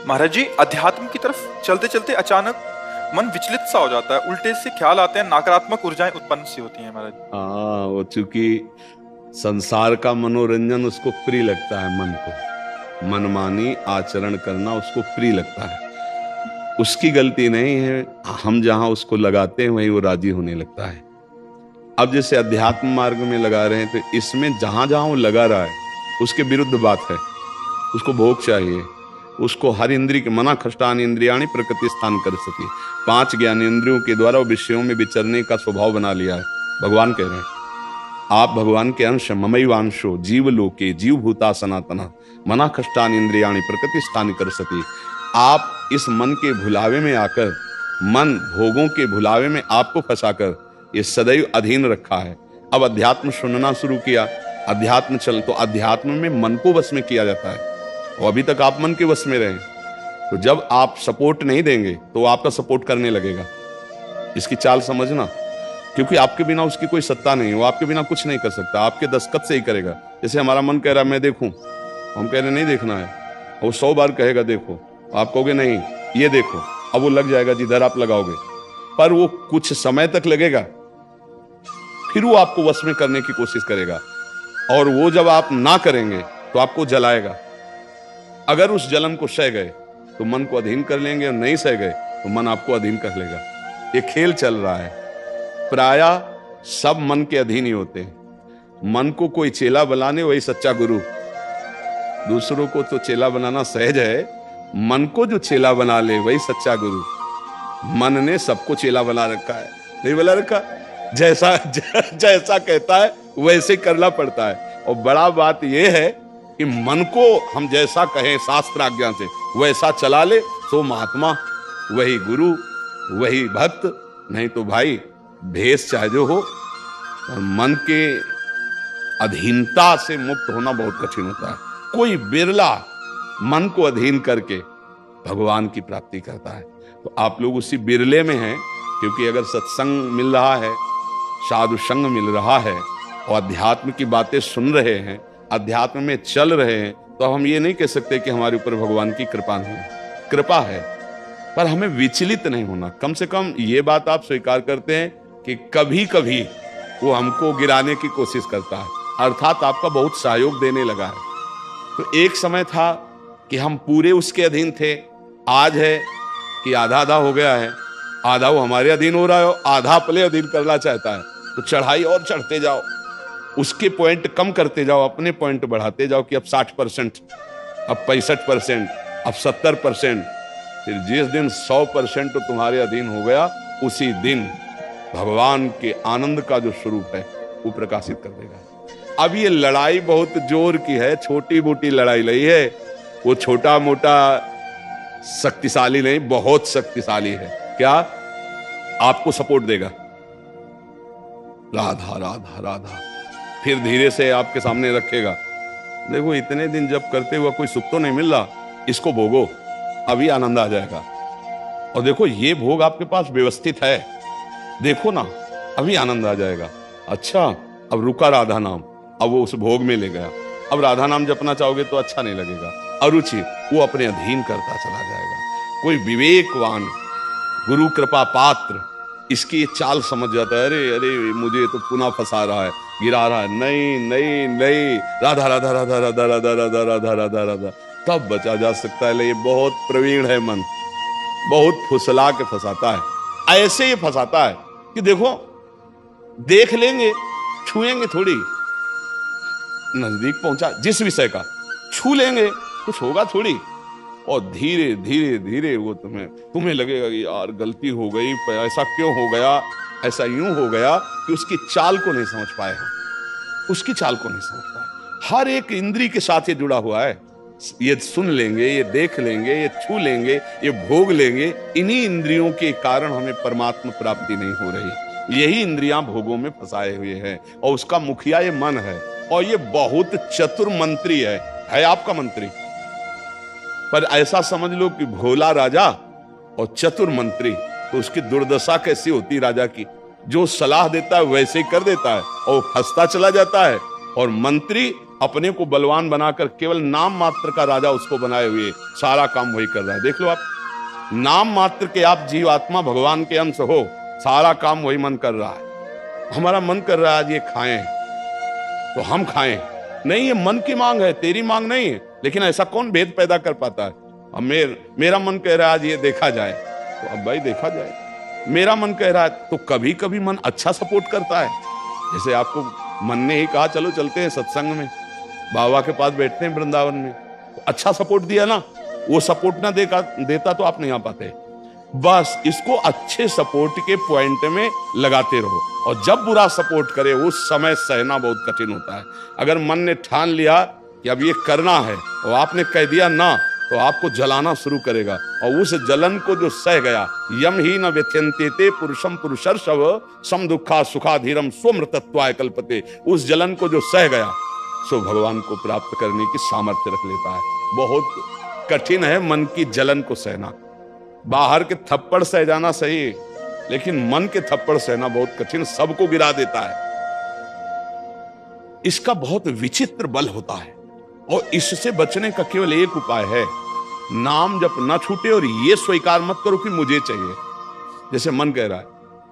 महाराज जी, अध्यात्म की तरफ चलते चलते अचानक मन विचलित सा हो जाता है, उल्टे से ख्याल आते हैं, नकारात्मक ऊर्जाएं उत्पन्न सी होती हैं महाराज। हाँ, वो चूंकि संसार का मनोरंजन उसको प्रिय लगता है, मन को मनमानी आचरण करना उसको प्रिय लगता है। उसकी गलती नहीं है, हम जहां उसको लगाते हैं वहीं वो राजी होने लगता है। अब जैसे अध्यात्म मार्ग में लगा रहे हैं तो इसमें जहां जहां वो लगा रहा है उसके विरुद्ध बात है। उसको भोग चाहिए, उसको हर इंद्रिय के मना खष्टान इंद्रियाणी प्रकृति स्थान कर सके। 5 ज्ञानेंद्रियों के द्वारा वो विषयों में विचरने का स्वभाव बना लिया है। भगवान कह रहे हैं आप भगवान के अंश, ममैवांशो जीव लोके जीव भूता सनातना मना खष्टान इंद्रियाणी प्रकृति स्थान कर सके। आप इस मन के भुलावे में आकर, मन भोगों के भुलावे में आपको फंसाकर ये सदैव अधीन रखा है। अब अध्यात्म सुनना शुरू किया, अध्यात्म चल तो अध्यात्म में मन को वश में किया जाता है और अभी तक आप मन के वश में रहे। तो जब आप सपोर्ट नहीं देंगे तो आपका सपोर्ट करने लगेगा। इसकी चाल समझना, क्योंकि आपके बिना उसकी कोई सत्ता नहीं, वो आपके बिना कुछ नहीं कर सकता, आपके दस्तखत से ही करेगा। जैसे हमारा मन कह रहा है मैं देखूं, हम कह रहे नहीं देखना है, वो 100 बार कहेगा देखो, आप कहोगे नहीं ये देखो, अब वो लग जाएगा जिधर आप लगाओगे, पर वो कुछ समय तक लगेगा, फिर वो आपको वश में करने की कोशिश करेगा और वो जब आप ना करेंगे तो आपको जलाएगा। अगर उस जलन को सह गए तो मन को अधीन कर लेंगे और नहीं सह गए तो मन आपको अधीन कर लेगा। ये खेल चल रहा है। प्रायः सब मन के अधीन ही होते हैं। मन को कोई चेला बनाने वही सच्चा गुरु। दूसरों को तो चेला बनाना सहज है, मन को जो चेला बना ले वही सच्चा गुरु। मन ने सबको चेला बना रखा है, नहीं बना रखा, जैसा जैसा कहता है वैसे करना पड़ता है। और बड़ा बात यह है कि मन को हम जैसा कहें शास्त्र आज्ञा से वैसा चला ले तो महात्मा, वही गुरु, वही भक्त। नहीं तो भाई भेष चाहे जो हो, और मन के अधीनता से मुक्त होना बहुत कठिन होता है। कोई बिरला मन को अधीन करके भगवान की प्राप्ति करता है। तो आप लोग उसी बिरले में हैं, क्योंकि अगर सत्संग मिल रहा है, साधु संग मिल रहा है और अध्यात्म की बातें सुन रहे हैं, अध्यात्म में चल रहे हैं, तो हम ये नहीं कह सकते कि हमारे ऊपर भगवान की कृपा नहीं। कृपा है, पर हमें विचलित नहीं होना। कम से कम ये बात आप स्वीकार करते हैं कि कभी कभी वो हमको गिराने की कोशिश करता है, अर्थात आपका बहुत सहयोग देने लगा है। तो एक समय था कि हम पूरे उसके अधीन थे, आज है कि आधा आधा हो गया है। आधा वो हमारे अधीन हो रहा है, आधा अपने अधीन करना चाहता है। तो चढ़ाई और चढ़ते जाओ, उसके पॉइंट कम करते जाओ, अपने पॉइंट बढ़ाते जाओ कि अब 60%, अब 65%, अब 70%। फिर जिस दिन 100% तुम्हारे अधीन हो गया, उसी दिन भगवान के आनंद का जो स्वरूप है वो प्रकाशित कर देगा। अब ये लड़ाई बहुत जोर की है, छोटी मोटी लड़ाई नहीं है। वो छोटा मोटा शक्तिशाली नहीं, बहुत शक्तिशाली है। क्या? आपको सपोर्ट देगा, राधा राधा राधा, फिर धीरे से आपके सामने रखेगा। देखो इतने दिन जब करते हुआ कोई सुख तो नहीं मिल रहा, इसको भोगो, अभी आनंद आ जाएगा। और देखो ये भोग आपके पास व्यवस्थित है, देखो ना अभी आनंद आ जाएगा। अच्छा, अब रुका राधा नाम, अब वो उस भोग में ले गया। अब राधा नाम जपना चाहोगे तो अच्छा नहीं लगेगा, अरुचि, वो अपने अधीन करता चला जाएगा। कोई विवेकवान गुरु कृपा पात्र इसकी ये चाल समझ जाता है, अरे अरे मुझे तो पुनः फंसा रहा है, गिरा रहा है, नहीं नहीं नहीं, राधा राधा राधा राधा राधा राधा राधा राधा राधा, तब बचा जा सकता है। ये बहुत प्रवीण है मन, बहुत फुसला के फंसाता है। ऐसे ही फंसाता है कि देखो देख लेंगे, छुएंगे थोड़ी, नजदीक पहुंचा जिस विषय का छू लेंगे, कुछ होगा थोड़ी, और धीरे धीरे धीरे वो तुम्हें लगेगा कि यार गलती हो गई, ऐसा क्यों हो गया, ऐसा यूं हो गया कि उसकी चाल को नहीं समझ पाए हम, उसकी चाल को नहीं समझ पाए। हर एक इंद्री के साथ ये जुड़ा हुआ है। ये सुन लेंगे, ये देख लेंगे, ये छू लेंगे, ये भोग लेंगे। इन्हीं इंद्रियों के कारण हमें परमात्मा प्राप्ति नहीं हो रही। यही इंद्रियां भोगों में फंसाए हुए हैं और उसका मुखिया ये मन है। और ये बहुत चतुर मंत्री है आपका मंत्री। पर ऐसा समझ लो कि भोला राजा और चतुर मंत्री, तो उसकी दुर्दशा कैसी होती राजा की। जो सलाह देता है वैसे ही कर देता है और फंसता चला जाता है, और मंत्री अपने को बलवान बनाकर केवल नाम मात्र का राजा उसको बनाए हुए सारा काम वही कर रहा है। देख लो आप, नाम मात्र के आप जीवात्मा भगवान के अंश हो, सारा काम वही मन कर रहा है। हमारा मन कर रहा है आज ये खाएं तो हम खाएं, नहीं, ये मन की मांग है, तेरी मांग नहीं है। लेकिन ऐसा कौन भेद पैदा कर पाता है? अब मेरा मन कह रहा है आज ये देखा जाए, तो अब भाई देखा जाए। मेरा मन कह रहा है, तो कभी कभी मन अच्छा सपोर्ट करता है। जैसे आपको मन ने ही कहा चलो चलते हैं सत्संग में, बाबा के पास बैठते हैं वृंदावन में, तो अच्छा सपोर्ट दिया ना। वो सपोर्ट ना देता तो आप नहीं आ पाते। बस इसको अच्छे सपोर्ट के पॉइंट में लगाते रहो, और जब बुरा सपोर्ट करे उस समय सहना बहुत कठिन होता है। अगर मन ने ठान लिया कि अब ये करना है और आपने कह दिया ना, तो आपको जलाना शुरू करेगा, और उस जलन को जो सह गया, यम ही न व्यथ्यन्ते पुरुषम पुरुषर्षव सम दुखा सुखाधीरम स्वमृतत्वाय कल्पते, उस जलन को जो सह गया सो भगवान को प्राप्त करने की सामर्थ्य रख लेता है। बहुत कठिन है मन की जलन को सहना। बाहर के थप्पड़ सह जाना सही, लेकिन मन के थप्पड़ सहना बहुत कठिन, सबको गिरा देता है। इसका बहुत विचित्र बल होता है, और इससे बचने का केवल एक उपाय है, नाम जप न छूटे, और ये स्वीकार मत करो कि मुझे चाहिए। जैसे मन कह रहा है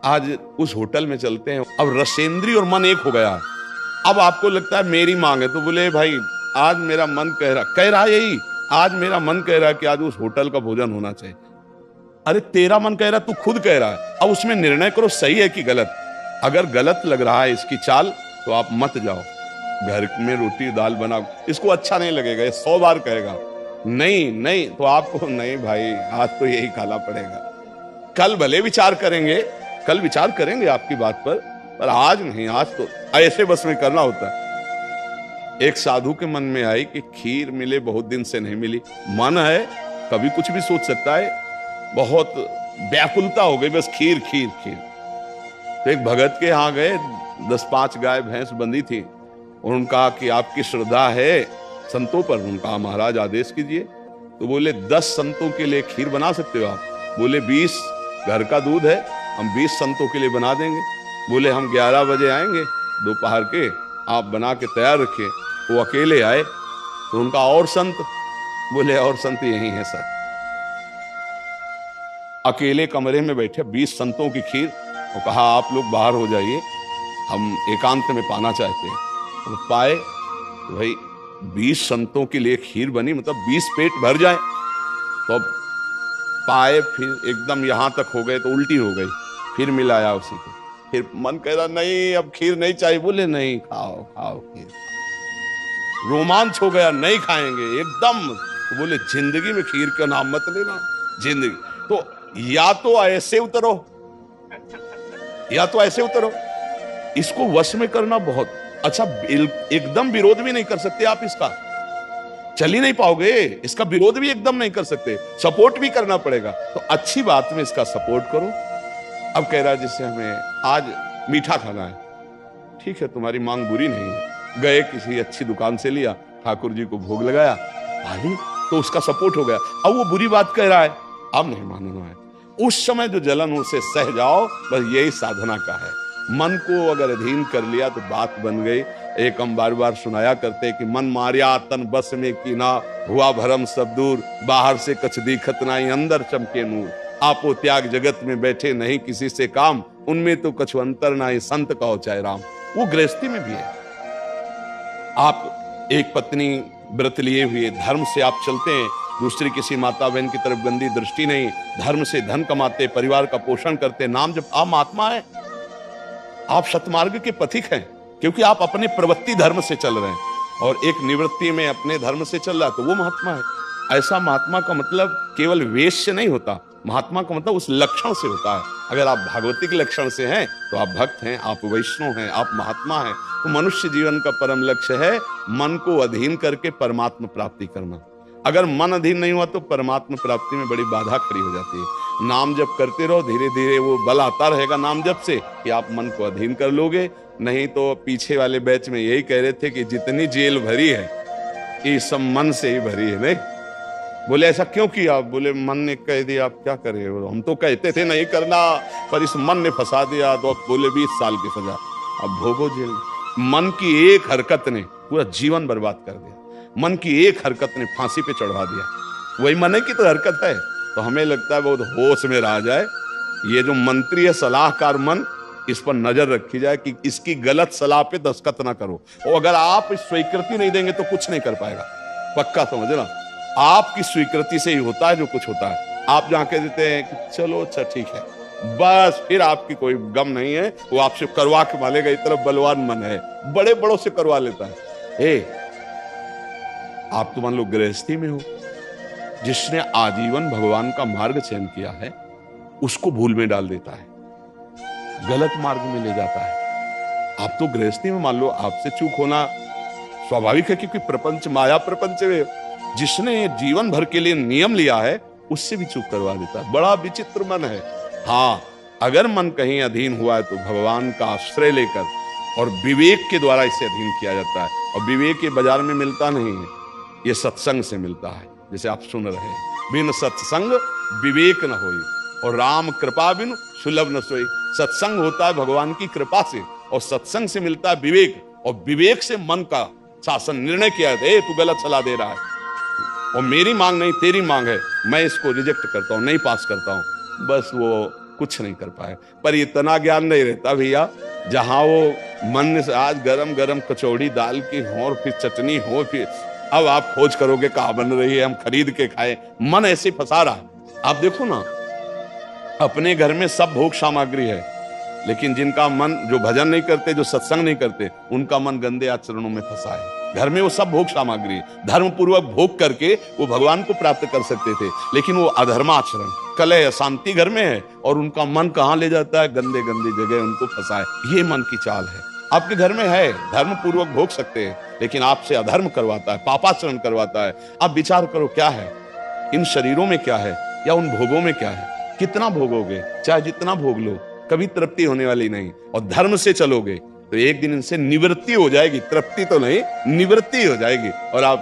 आज उस होटल में चलते हैं, अब रसेंद्री और मन एक हो गया। अब आपको लगता है मेरी मांग है, तो बोले भाई आज मेरा मन कह रहा यही, आज मेरा मन कह रहा है कि आज उस होटल का भोजन होना चाहिए। अरे तेरा मन कह रहा है, तू खुद कह रहा है, अब उसमें निर्णय करो सही है कि गलत। अगर गलत लग रहा है इसकी चाल, तो आप मत जाओ। घर में रोटी दाल बनाओ, इसको अच्छा नहीं लगेगा, ये 100 बार कहेगा नहीं नहीं, तो आपको नहीं भाई आज तो यही खाना पड़ेगा। कल भले विचार करेंगे, कल विचार करेंगे आपकी बात पर आज नहीं, आज तो ऐसे बस में करना होता है। एक साधु के मन में आई कि खीर मिले, बहुत दिन से नहीं मिली, मन है कभी कुछ भी सोच सकता है, बहुत व्याकुलता हो गई, बस खीर खीर खीर। तो एक भगत के यहाँ गए, 10-5 गाय भैंस बंधी थी, उनका कि आपकी श्रद्धा है संतों पर? उनका महाराज आदेश कीजिए। तो बोले 10 संतों के लिए खीर बना सकते हो आप? बोले 20 घर का दूध है, हम 20 संतों के लिए बना देंगे। बोले हम 11 बजे आएंगे दोपहर के, आप बना के तैयार रखिए। वो अकेले आए, तो उनका और संत? बोले और संत यही है सर। अकेले कमरे में बैठे 20 संतों की खीर, और कहा आप लोग बाहर हो जाइए, हम एकांत में पाना चाहते हैं। तो पाए, तो भाई 20 संतों के लिए खीर बनी, मतलब 20 पेट भर जाए। तो अब पाए, फिर एकदम यहां तक हो गए तो उल्टी हो गई, फिर मिलाया उसी को। फिर मन कह रहा नहीं अब खीर नहीं चाहिए। बोले नहीं, खाओ खाओ खीर। रोमांच हो गया, नहीं खाएंगे एकदम। तो बोले जिंदगी में खीर का नाम मत लेना, जिंदगी। तो या तो ऐसे उतरो, या तो ऐसे उतरो। इसको वश में करना बहुत अच्छा। एकदम विरोध भी नहीं कर सकते आप इसका, चल ही नहीं पाओगे। इसका विरोध भी एकदम नहीं कर सकते, सपोर्ट भी करना पड़ेगा। तो अच्छी बात में इसका सपोर्ट करो। अब कह रहा है जैसे हमें आज मीठा खाना है, ठीक है तुम्हारी मांग बुरी नहीं है। गए किसी अच्छी दुकान से लिया, ठाकुर जी को भोग लगाया, भाई तो उसका सपोर्ट हो गया। अब वो बुरी बात कह रहा है, अब नहीं मानना है। उस समय जो जलन उसे सह जाओ, बस यही साधना का है। मन को अगर अधीन कर लिया तो बात बन गई। एक हम बार बार सुनाया करते कि मन मारिया तन बस में कीना, हुआ भरम सब दूर, बाहर से कछ दिखत नाई अंदर चमके नूर। आपो त्याग जगत में बैठे नहीं किसी से काम, उनमें तो कछु अंतर नाई संत कहो चाहे राम। वो गृहस्थी में भी है। आप एक पत्नी व्रत लिए हुए धर्म से आप चलते हैं, दूसरी किसी माता बहन की तरफ गंदी दृष्टि नहीं, धर्म से धन कमाते, परिवार का पोषण करते, नाम जब आप महात्मा है, आप सतमार्ग के पथिक हैं, क्योंकि आप अपने प्रवृत्ति धर्म से चल रहे हैं और एक निवृत्ति में अपने धर्म से चल रहा है, तो वो महात्मा है। ऐसा महात्मा का मतलब केवल वेश से नहीं होता, महात्मा का मतलब उस लक्षण से होता है। अगर आप भागवतिक लक्षण से हैं तो आप भक्त हैं, आप वैष्णव हैं, आप महात्मा हैं। तो मनुष्य जीवन का परम लक्ष्य है मन को अधीन करके परमात्मा प्राप्ति करना। अगर मन अधीन नहीं हुआ तो परमात्मा प्राप्ति में बड़ी बाधा खड़ी हो जाती है। नाम जप करते रहो, धीरे धीरे वो बल आता रहेगा नाम जप से कि आप मन को अधीन कर लोगे। नहीं तो पीछे वाले बैच में यही कह रहे थे कि जितनी जेल भरी है ये सब मन से ही भरी है। नहीं बोले ऐसा क्यों किया? बोले मन ने कह दिया, आप क्या करें, हम तो कहते थे नहीं करना, पर इस मन ने फंसा दिया। तो बोले 20 साल की सजा, अब भोगो जेल। मन की एक हरकत ने पूरा जीवन बर्बाद कर दिया। मन की एक हरकत ने फांसी पे चढ़वा दिया। वही मन की तो हरकत है। तो हमें लगता है बहुत होश में रह जाए, ये जो मंत्री है सलाहकार मन, इस पर नजर रखी जाए कि इसकी गलत सलाह पे दस्तखत ना करो। और अगर आप स्वीकृति नहीं देंगे तो कुछ नहीं कर पाएगा, पक्का समझना। आपकी स्वीकृति से ही होता है जो कुछ होता है। आप जाके देते हैं कि चलो अच्छा ठीक है, बस फिर आपकी कोई गम नहीं है, वो आपसे करवा के मालेगा। इतना बलवान मन है, बड़े बड़ों से करवा लेता है। आप तो मान लो गृहस्थी में हो, जिसने आजीवन भगवान का मार्ग चयन किया है उसको भूल में डाल देता है, गलत मार्ग में ले जाता है। आप तो गृहस्थी में मान लो आपसे चूक होना स्वाभाविक है, क्योंकि प्रपंच माया प्रपंच में जिसने जीवन भर के लिए नियम लिया है उससे भी चूक करवा देता है। बड़ा विचित्र मन है। हाँ, अगर मन कहीं अधीन हुआ है तो भगवान का आश्रय लेकर और विवेक के द्वारा इसे अधीन किया जाता है। और विवेक ये बाजार में मिलता नहीं है, ये सत्संग से मिलता है। जैसे आप सुन रहे हैं, बिन सत्संग विवेक न होई और राम कृपा बिन सुलभ न सोई। सत्संग होता है भगवान की कृपा से, और सत्संग से मिलता है विवेक, और विवेक से मन का शासन निर्णय किया है, तू गलत सलाह दे रहा है और मेरी मांग नहीं तेरी मांग है, मैं इसको रिजेक्ट करता हूं, नहीं पास करता हूं। बस वो कुछ नहीं कर पाए। पर इतना ज्ञान नहीं रहता भैया, जहां वो मन से आज गरम गरम कचौड़ी दाल की हो और फिर चटनी हो, फिर अब आप खोज करोगे कहाँ बन रही है, हम खरीद के खाएं। मन ऐसे फंसा रहा। आप देखो ना, अपने घर में सब भोग सामग्री है, लेकिन जिनका मन, जो भजन नहीं करते, जो सत्संग नहीं करते, उनका मन गंदे आचरणों में फंसा है। घर में वो सब भोग सामग्री धर्म पूर्वक भोग करके वो भगवान को प्राप्त कर सकते थे, लेकिन वो अधर्माचरण, कलह, अशांति घर में है, और उनका मन कहाँ ले जाता है, गंदे गंदी जगह उनको फंसा है। ये मन की चाल है। आपके घर में है, धर्म पूर्वक भोग सकते हैं, लेकिन आपसे अधर्म करवाता है, पापाचरण करवाता है। आप विचार करो क्या है इन शरीरों में, क्या है, या उन भोगों में क्या है। कितना भोगोगे, चाहे जितना भोग लो, कभी तृप्ति होने वाली नहीं। और धर्म से चलोगे तो एक दिन इनसे निवृत्ति हो जाएगी, तृप्ति तो नहीं, निवृत्ति हो जाएगी, और आप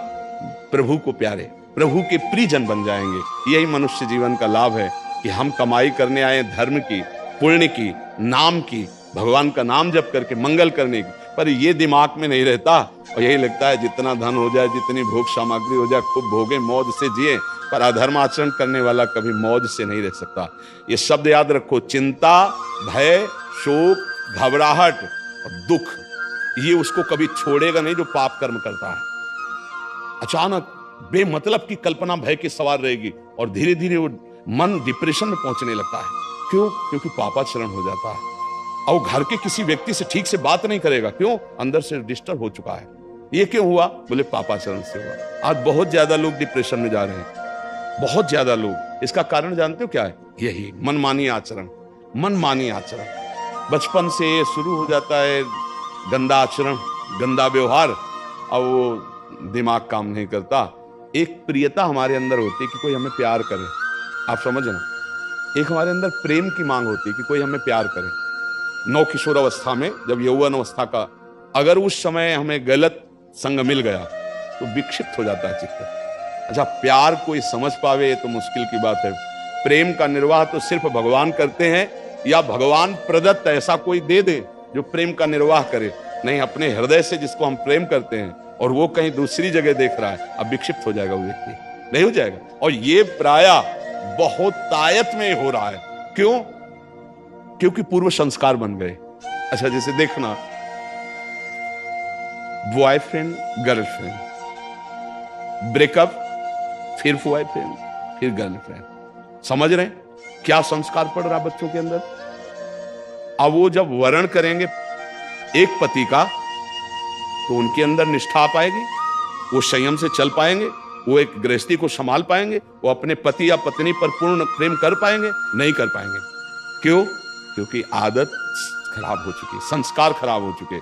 प्रभु को प्यारे, प्रभु के प्रियजन बन जाएंगे। यही मनुष्य जीवन का लाभ है कि हम कमाई करने आए धर्म की, पुण्य की, नाम की, भगवान का नाम जप करके मंगल करने की। पर ये दिमाग में नहीं रहता, और यही लगता है जितना धन हो जाए, जितनी भोग सामग्री हो जाए, खूब भोगे, मौज से जिए। पर अधर्म आचरण करने वाला कभी मौज से नहीं रह सकता। ये शब्द याद रखो, चिंता, भय, शोक, घबराहट और दुख, ये उसको कभी छोड़ेगा नहीं जो पाप कर्म करता है। अचानक बेमतलब की कल्पना भय की सवार रहेगी, और धीरे धीरे वो मन डिप्रेशन में पहुंचने लगता है। क्यों? क्योंकि पापाचरण हो जाता है। और घर के किसी व्यक्ति से ठीक से बात नहीं करेगा। क्यों? अंदर से डिस्टर्ब हो चुका है। ये क्यों हुआ? बोले पापाचरण से हुआ। आज बहुत ज्यादा लोग डिप्रेशन में जा रहे हैं, बहुत ज्यादा लोग। इसका कारण जानते हो क्या है? यही मनमानी आचरण। मनमानी आचरण बचपन से शुरू हो जाता है, गंदा आचरण, गंदा व्यवहार, और वो दिमाग काम नहीं करता। एक प्रियता हमारे अंदर होती है कि कोई हमें प्यार करे, आप समझना। एक हमारे अंदर प्रेम की मांग होती है कि कोई हमें प्यार करे। नौ किशोर अवस्था में, जब यौवन अवस्था का, अगर उस समय हमें गलत संग मिल गया तो विक्षिप्त हो जाता है चित्त। अच्छा, प्यार कोई समझ पावे तो मुश्किल की बात है। प्रेम का निर्वाह तो सिर्फ भगवान करते हैं, या भगवान प्रदत्त ऐसा कोई दे दे जो प्रेम का निर्वाह करे। नहीं, अपने हृदय से जिसको हम प्रेम करते हैं और वो कहीं दूसरी जगह देख रहा है, अब विक्षिप्त हो जाएगा वो व्यक्ति, नहीं हो जाएगा। और ये प्रायः बहुत तायत में हो रहा है। क्यों? क्योंकि पूर्व संस्कार बन गए। अच्छा, जैसे देखना, बॉयफ्रेंड गर्लफ्रेंड, ब्रेकअप, फिर बॉयफ्रेंड, फिर गर्लफ्रेंड। समझ रहे हैं क्या संस्कार पड़ रहा बच्चों के अंदर? अब वो जब वर्ण करेंगे एक पति का, तो उनके अंदर निष्ठा आ पाएगी, वो संयम से चल पाएंगे, वो एक गृहस्थी को संभाल पाएंगे, वो अपने पति या पत्नी पर पूर्ण प्रेम कर पाएंगे? नहीं कर पाएंगे। क्यों? क्योंकि आदत खराब हो चुकी, संस्कार खराब हो चुके।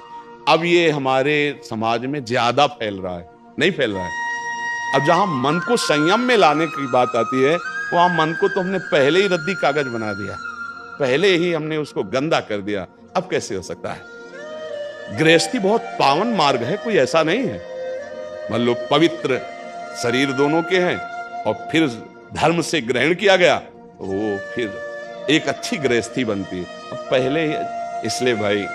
अब ये हमारे समाज में ज्यादा फैल रहा है, नहीं फैल रहा है। अब जहां मन को संयम में लाने की बात आती है, वहां मन को तो हमने पहले ही रद्दी कागज बना दिया, पहले ही हमने उसको गंदा कर दिया। अब कैसे हो सकता है? गृहस्थी बहुत पावन मार्ग है, कोई ऐसा नहीं है। मान लो पवित्र शरीर दोनों के हैं, और फिर धर्म से ग्रहण किया गया, तो वो फिर एक अच्छी गृहस्थी बनती है। अब पहले, इसलिए भाई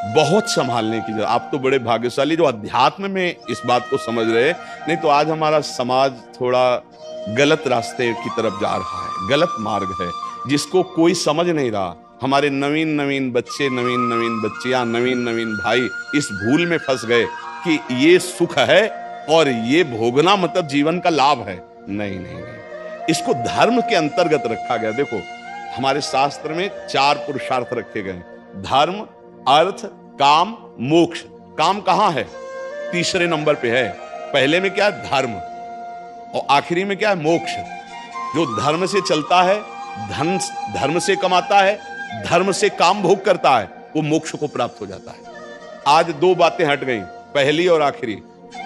बहुत संभालने की जरूरत। आप तो बड़े भाग्यशाली जो अध्यात्म में इस बात को समझ रहे हैं, नहीं तो आज हमारा समाज थोड़ा गलत रास्ते की तरफ जा रहा है, गलत मार्ग है जिसको कोई समझ नहीं रहा। हमारे नवीन नवीन बच्चे, नवीन नवीन बच्चियां, नवीन नवीन भाई इस भूल में फंस गए कि ये सुख है और ये भोगना मतलब जीवन का लाभ है। नहीं नहीं नहीं, इसको धर्म के अंतर्गत रखा गया। देखो हमारे शास्त्र में 4 पुरुषार्थ रखे गए, धर्म, अर्थ, काम, मोक्ष। काम कहां है? तीसरे नंबर पे है। पहले में क्या है? धर्म, और आखिरी में क्या है? मोक्ष। जो धर्म से चलता है, धन धर्म से कमाता है, धर्म से काम भोग करता है, वो मोक्ष को प्राप्त हो जाता है। आज 2 बातें हट गई, पहली और आखिरी,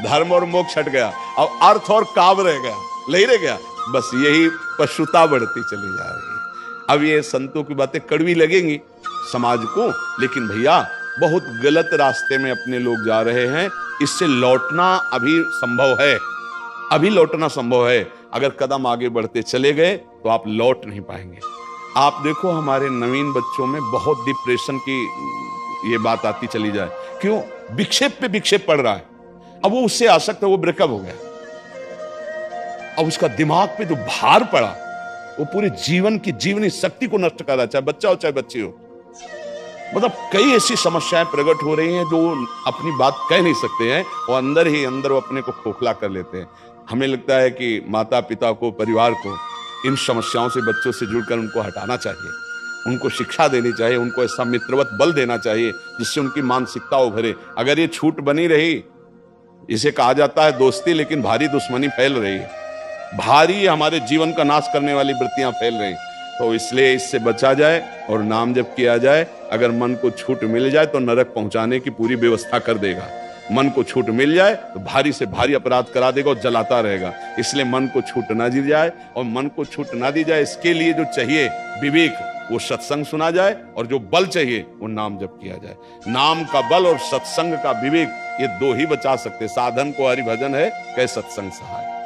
धर्म और मोक्ष हट गया, अब अर्थ और काम रह गया, नहीं रह गया। बस यही पशुता बढ़ती चली जा रही है। अब ये संतों की बातें कड़वी लगेंगी समाज को, लेकिन भैया बहुत गलत रास्ते में अपने लोग जा रहे हैं। इससे लौटना अभी संभव है, अभी लौटना संभव है। अगर कदम आगे बढ़ते चले गए तो आप लौट नहीं पाएंगे। आप देखो हमारे नवीन बच्चों में बहुत डिप्रेशन की ये बात आती चली जाए। क्यों? विक्षेप पे विक्षेप पड़ रहा है। अब वो उससे आसक्त है, वो ब्रेकअप हो गया, अब उसका दिमाग पे जो भार पड़ा वो पूरे जीवन की जीवनी शक्ति को नष्ट कर रहा है, चाहे बच्चा हो चाहे बच्ची हो। मतलब कई ऐसी समस्याएं प्रकट हो रही हैं जो अपनी बात कह नहीं सकते हैं, और अंदर ही अंदर वो अपने को खोखला कर लेते हैं। हमें लगता है कि माता पिता को, परिवार को इन समस्याओं से, बच्चों से जुड़कर उनको हटाना चाहिए, उनको शिक्षा देनी चाहिए, उनको ऐसा मित्रवत बल देना चाहिए जिससे उनकी मानसिकता उभरे। अगर ये छूट बनी रही, इसे कहा जाता है दोस्ती, लेकिन भारी दुश्मनी फैल रही है, भारी हमारे जीवन का नाश करने वाली वृत्तियां फैल रही। तो इसलिए इससे बचा जाए और नाम जप किया जाए। अगर मन को छूट मिल जाए तो नरक पहुंचाने की पूरी व्यवस्था कर देगा। मन को छूट मिल जाए तो भारी से भारी अपराध करा देगा और जलाता रहेगा। इसलिए मन को छूट ना दी जाए, और मन को छूट ना दी जाए इसके लिए जो चाहिए विवेक, वो सत्संग सुना जाए, और जो बल चाहिए वो नाम जप किया जाए। नाम का बल और सत्संग का विवेक, ये 2 ही बचा सकते। साधन को हरि भजन है, कह सत्संग सहाय।